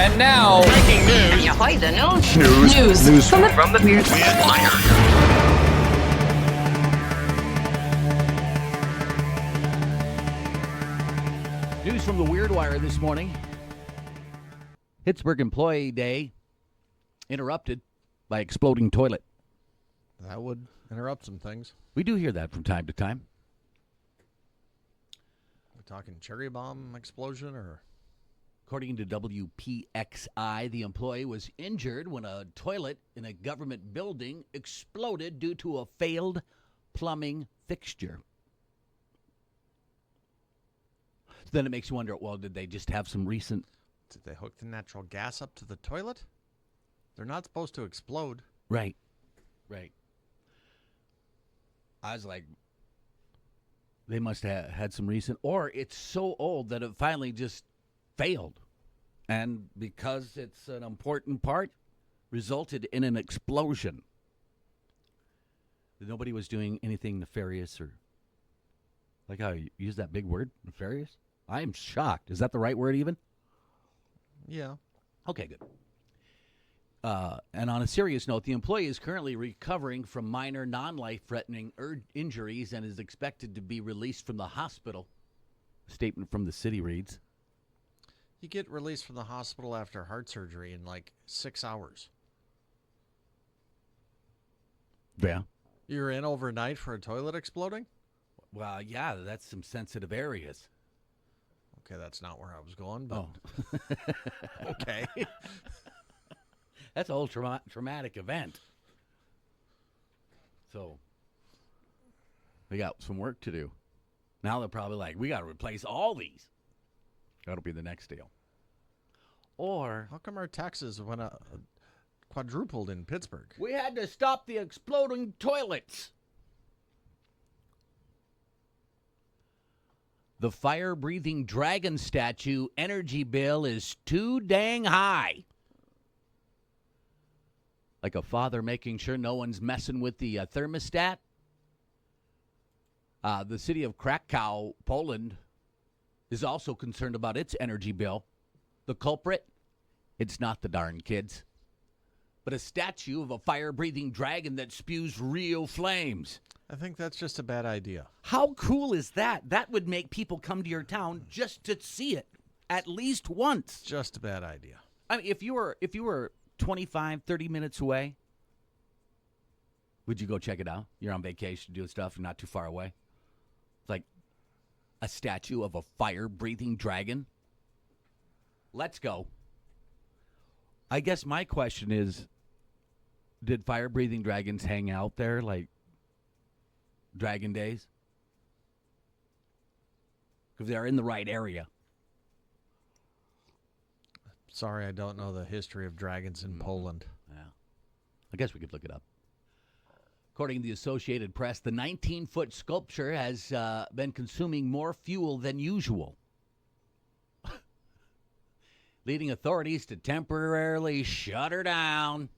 And now, breaking news. Ahoy, the news. News from the Weird Wire. News from the Weird Wire this morning. Pittsburgh Employee Day interrupted by exploding toilet. That would interrupt some things. We do hear that from time to time. We're talking cherry bomb explosion or... According to WPXI, the employee was injured when a toilet in a government building exploded due to a failed plumbing fixture. So then it makes you wonder, well, did they just have some recent... Did they hook the natural gas up to the toilet? They're not supposed to explode. Right. I was like, they must have had some recent... Or it's so old that it finally just failed. And because it's an important part, resulted in an explosion. Nobody was doing anything nefarious or... Like how you use that big word, nefarious? I am shocked. Is that the right word even? Yeah. Okay, good. And on a serious note, the employee is currently recovering from minor non-life-threatening injuries and is expected to be released from the hospital. A statement from the city reads. You get released from the hospital after heart surgery in like 6 hours. Yeah. You're in overnight for a toilet exploding? Well, yeah, that's some sensitive areas. Okay, that's not where I was going, but... Oh. Okay. That's a whole traumatic event. So, we got some work to do. Now they're probably like, we got to replace all these. That'll be the next deal. Or... How come our taxes went quadrupled in Pittsburgh? We had to stop the exploding toilets. The fire-breathing dragon statue energy bill is too dang high. Like a father making sure no one's messing with the thermostat. The city of Krakow, Poland, is also concerned about its energy bill. The culprit? It's not the darn kids, but a statue of a fire-breathing dragon that spews real flames. I think that's just a bad idea. How cool is that? That would make people come to your town just to see it at least once. Just a bad idea. I mean, if you were 25, 30 minutes away, would you go check it out? You're on vacation doing stuff, not too far away. It's like a statue of a fire-breathing dragon. Let's go. I guess my question is, did fire-breathing dragons hang out there like Dragon Days? Because they're in the right area. Sorry, I don't know the history of dragons in Poland. Yeah. I guess we could look it up. According to the Associated Press, the 19-foot sculpture has been consuming more fuel than usual, leading authorities to temporarily shut her down.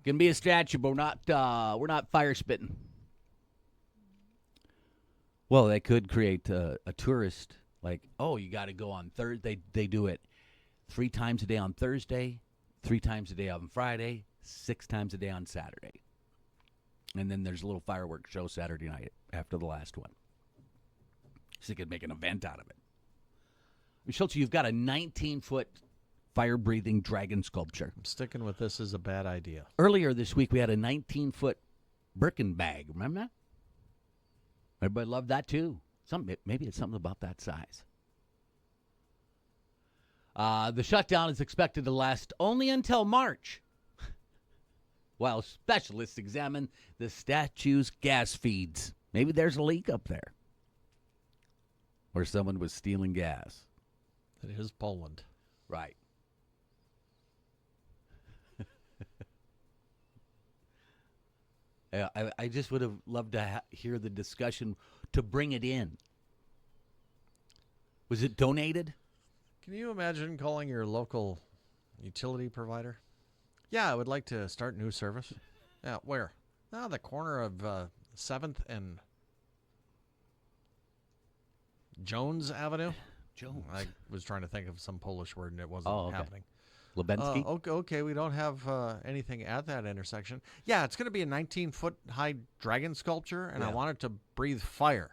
Can be a statue, but we're not fire spitting. Well, they could create a tourist, like, oh, you got to go on Thursday. They do it 3 times a day on Thursday, 3 times a day on Friday, 6 times a day on Saturday. And then there's a little fireworks show Saturday night after the last one. So you could make an event out of it. Schultz, you've got a 19-foot fire-breathing dragon sculpture. I'm sticking with this as a bad idea. Earlier this week, we had a 19-foot Birkin bag. Remember that? Everybody loved that, too. Maybe it's something about that size. The shutdown is expected to last only until March, while specialists examine the statue's gas feeds. Maybe there's a leak up there, or someone was stealing gas. It is Poland. Right. I just would have loved to hear the discussion to bring it in. Was it donated? Can you imagine calling your local utility provider? Yeah, I would like to start new service. Yeah, where? The corner of 7th and Jones Avenue. Jones. I was trying to think of some Polish word and it wasn't happening. Lubensky? Okay, we don't have anything at that intersection. Yeah, it's going to be a 19-foot high dragon sculpture, and I Yeah. want it to breathe fire.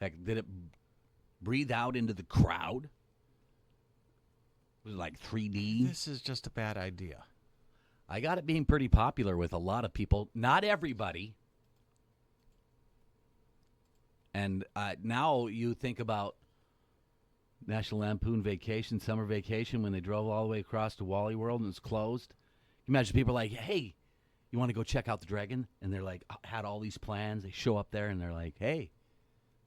Heck, did it breathe out into the crowd? Was it like 3D? This is just a bad idea. I got it being pretty popular with a lot of people. Not everybody. And now you think about National Lampoon Vacation, summer vacation, when they drove all the way across to Wally World and it's closed. You imagine people are like, hey, you want to go check out the dragon? And they're like, had all these plans. They show up there and they're like, hey,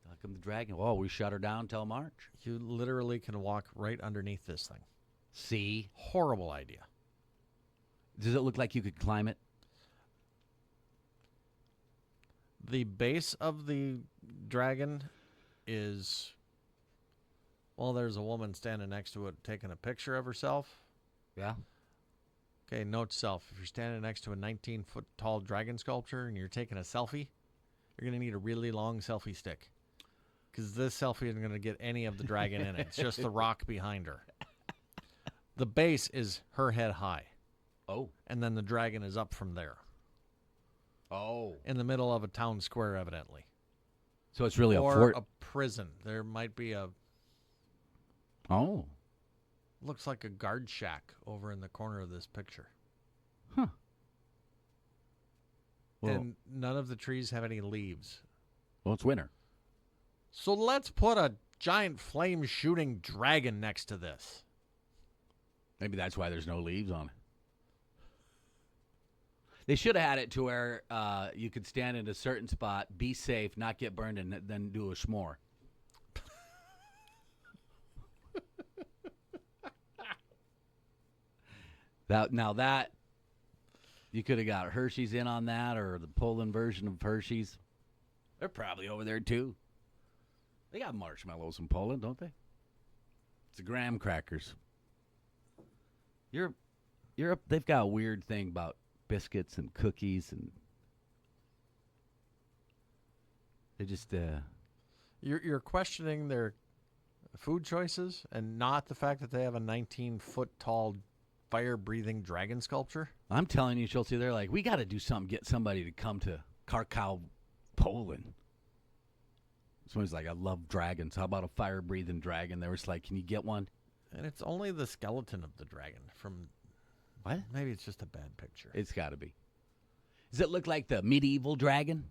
how come the dragon? Oh, we shut her down till March. You literally can walk right underneath this thing. See? Horrible idea. Does it look like you could climb it? The base of the dragon is... Well, there's a woman standing next to it taking a picture of herself. Yeah. Okay, note self. If you're standing next to a 19-foot tall dragon sculpture and you're taking a selfie, you're going to need a really long selfie stick. Because this selfie isn't going to get any of the dragon in it. It's just the rock behind her. The base is her head high. Oh. And then the dragon is up from there. Oh. In the middle of a town square, evidently. So it's really or a fort. a prison. There might be a... Oh. Looks like a guard shack over in the corner of this picture. Huh. Well, And none of the trees have any leaves. well, it's winter. So let's put a giant flame-shooting dragon next to this. Maybe that's why there's no leaves on it. They should have had it to where you could stand in a certain spot, be safe, not get burned, and then do a s'more. That you could have got Hershey's in on that, or the Poland version of Hershey's. They're probably over there too. They got marshmallows in Poland, don't they? It's the graham crackers. Europe, they've got a weird thing about biscuits and cookies, and they just You're questioning their food choices and not the fact that they have a 19-foot tall fire-breathing dragon sculpture? I'm telling you, Schultz, they're like, we got to do something, get somebody to come to Krakow, Poland. Someone's like, I love dragons. How about a fire-breathing dragon? They were just like, can you get one? And it's only the skeleton of the dragon from... What? Maybe it's just a bad picture. It's got to be. Does it look like the medieval dragon?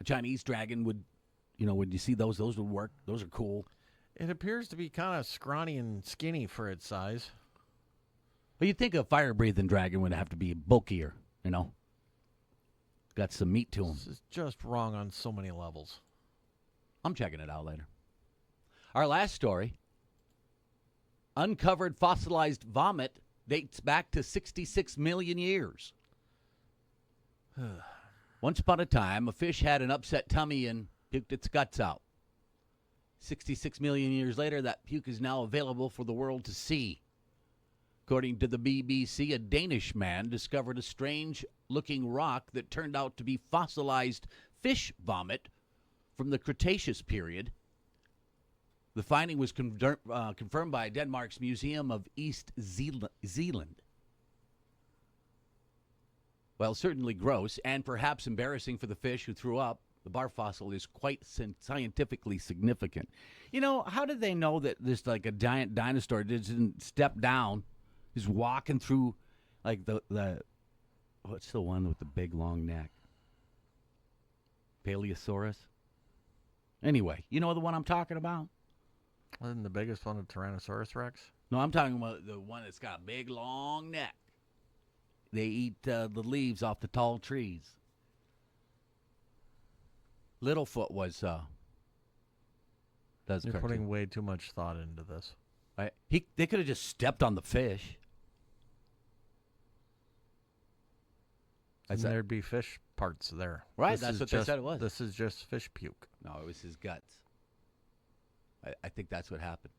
A Chinese dragon would, would you see those? Those would work. Those are cool. It appears to be kind of scrawny and skinny for its size. Well, you'd think a fire-breathing dragon would have to be bulkier, Got some meat to him. This is just wrong on so many levels. I'm checking it out later. Our last story. Uncovered fossilized vomit dates back to 66 million years. Once upon a time, a fish had an upset tummy and puked its guts out. 66 million years later, that puke is now available for the world to see. According to the BBC, a Danish man discovered a strange-looking rock that turned out to be fossilized fish vomit from the Cretaceous period. The finding was confirmed by Denmark's Museum of East Zealand. Well, certainly gross and perhaps embarrassing for the fish who threw up, the bar fossil is quite scientifically significant. How did they know that this like a giant dinosaur didn't step down, is walking through like the what's the one with the big long neck? Paleosaurus? Anyway, you know the one I'm talking about? Isn't the biggest one a Tyrannosaurus Rex? No, I'm talking about the one that's got a big, long neck. They eat the leaves off the tall trees. Littlefoot was does You're cartoon. putting way too much thought into this. Right? They could have just stepped on the fish. And there'd be fish parts there. Right, This that's is what they just- said it was. This is just fish puke. No, it was his guts. I think that's what happened.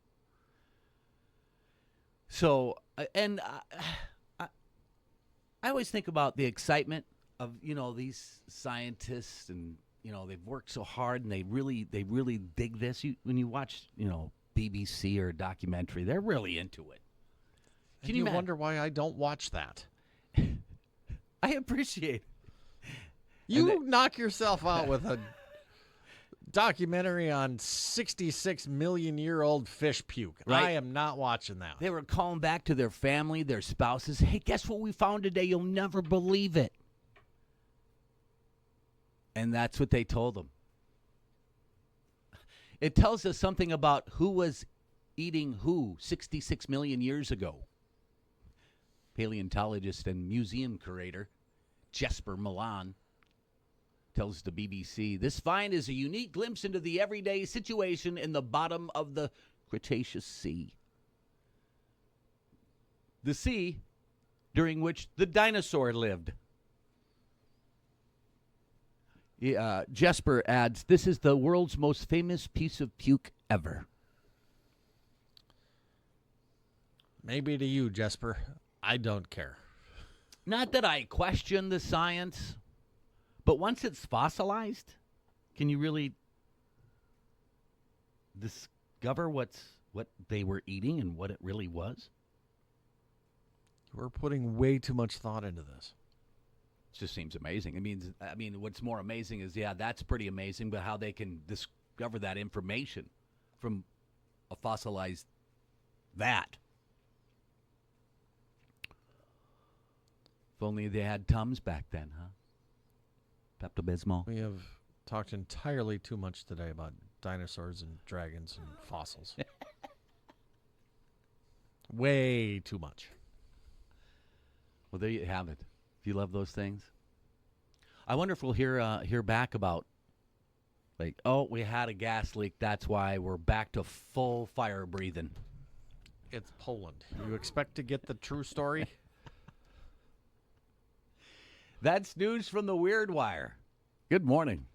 So, and I always think about the excitement of, these scientists and, they've worked so hard and they really dig this. When you watch, BBC or a documentary, they're really into it. Can you wonder why I don't watch that? I appreciate it. You knock yourself out with a documentary on 66-million-year-old fish puke. Right. I am not watching that. They were calling back to their family, their spouses. Hey, guess what we found today? You'll never believe it. And that's what they told them. It tells us something about who was eating who 66 million years ago. Paleontologist and museum curator Jesper Milan tells the BBC, this find is a unique glimpse into the everyday situation in the bottom of the Cretaceous Sea. The sea during which the dinosaur lived. Jesper adds, this is the world's most famous piece of puke ever. Maybe to you, Jesper. I don't care. Not that I question the science, but once it's fossilized, can you really discover what they were eating and what it really was? We're putting way too much thought into this. It just seems amazing. I mean, what's more amazing is, that's pretty amazing, but how they can discover that information from a fossilized vat. If only they had Tums back then, huh? Pepto-Bismol. We have talked entirely too much today about dinosaurs and dragons and fossils. Way too much. Well, there you have it. If you love those things. I wonder if we'll hear back about, we had a gas leak. That's why we're back to full fire breathing. It's Poland. You expect to get the true story? That's news from the Weird Wire. Good morning.